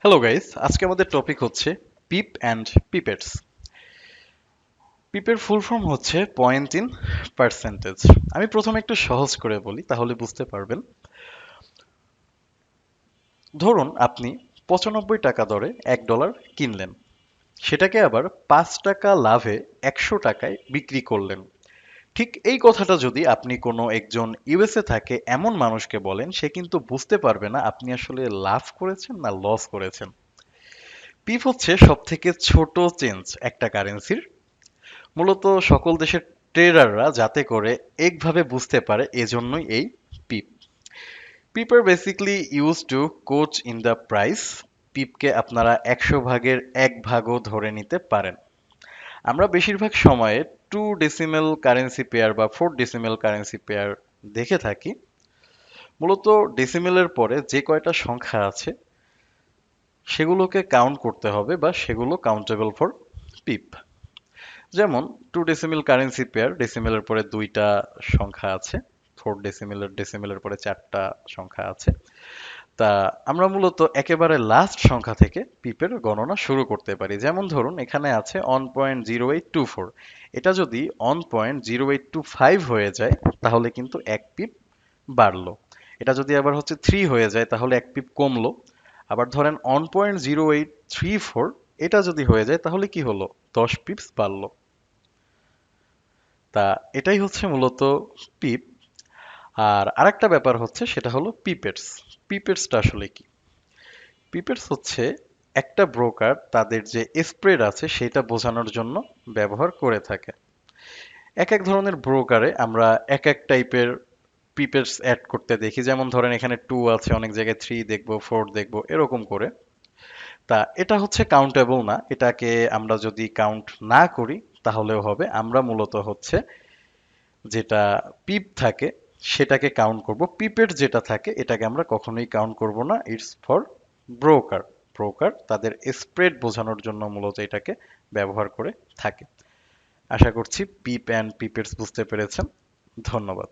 Hello guys, আজকে আমাদের topic হচ্ছে পিপ অ্যান্ড পিপেটস। পিপের ফুল ফর্ম হচ্ছে পয়েন্ট ইন পার্সেন্টেজ। আমি প্রথমে একটু সহজ করে বলি, তাহলে বুঝতে পারবেন। ধরুন আপনি 95 টাকা দরে $1 কিনলেন, সেটাকে আবার 5 টাকা লাভে 100 টাকায় বিক্রি করলেন। ঠিক এই কথাটা যদি আপনি কোনো একজন ইউএসএ থাকে এমন মানুষকে বলেন, সে কিন্তু বুঝতে পারবে না আপনি আসলে লাভ করেছেন না লস করেছেন। পিপ হচ্ছে সব থেকে ছোট চেঞ্জ একটা কারেন্সির। মূলত সকল দেশের ট্রেডাররা যাতে করে একভাবে বুঝতে পারে, এজন্যই এই pip. Pip are basically use to coach in the price. পিপকে আপনারা 100 ভাগের 1 ভাগও ধরে নিতে পারেন। আমরা বেশিরভাগ সময়ে 2 ডেসিমেল কারেন্সি পেয়ার বা 4 ডেসিমেল কারেন্সি পেয়ার দেখে থাকি। মূলত ডেসিমেলের পরে যে কয়টা সংখ্যা আছে সেগুলোকে কাউন্ট করতে হবে, বা সেগুলো কাউন্টেবল ফর পিপ। যেমন 2 ডেসিমেল কারেন্সি পেয়ার, ডেসিমেলের পরে 2টা সংখ্যা আছে। 4 ডেসিমেলের পরে 4টা সংখ্যা আছে। তা আমরা মূলত একেবারে লাস্ট সংখ্যা থেকে পিপের গণনা শুরু করতে পারি। যেমন ধরুন এখানে আছে 1.0824, এটা যদি 1.0825 হয়ে যায় তাহলে কিন্তু 1 পিপ বাড়লো। এটা যদি আবার হচ্ছে 3 হয়ে যায় তাহলে 1 পিপ কমলো। আবার ধরেন 1.0834, এটা যদি হয়ে যায় তাহলে কি হলো, 10 পিপস বাড়লো। তা এটাই হচ্ছে মূলত পিপ। আর আরেকটা ব্যাপার হচ্ছে সেটা হলো পিপেটস। পিপেটসটা আসলে কি? পিপেটস হচ্ছে একটা ব্রোকার তাদের যে স্প্রেড আছে সেটা বোঝানোর জন্য ব্যবহার করে থাকে। এক এক ধরনের ব্রোকারে আমরা এক এক টাইপের পিপেটস অ্যাড করতে দেখি। যেমন ধরেন এখানে 2 আছে, অনেক জায়গায় 3 দেখবো, 4 দেখবো, এরকম করে। তা এটা হচ্ছে কাউন্টেবল না। এটাকে আমরা যদি কাউন্ট না করি তাহলেও হবে। আমরা মূলত হচ্ছে যেটা পিপ থাকে সেটাকে কাউন্ট করব। পিপের যেটা থাকে এটাকে আমরা কখনোই কাউন্ট করব না। It's for broker. ব্রোকার তাদের স্প্রেড বোঝানোর জন্য মূলত এটাকে ব্যবহার করে থাকে। আশা করছি পিপ অ্যান্ড পিপেটস বুঝতে পেরেছেন। ধন্যবাদ।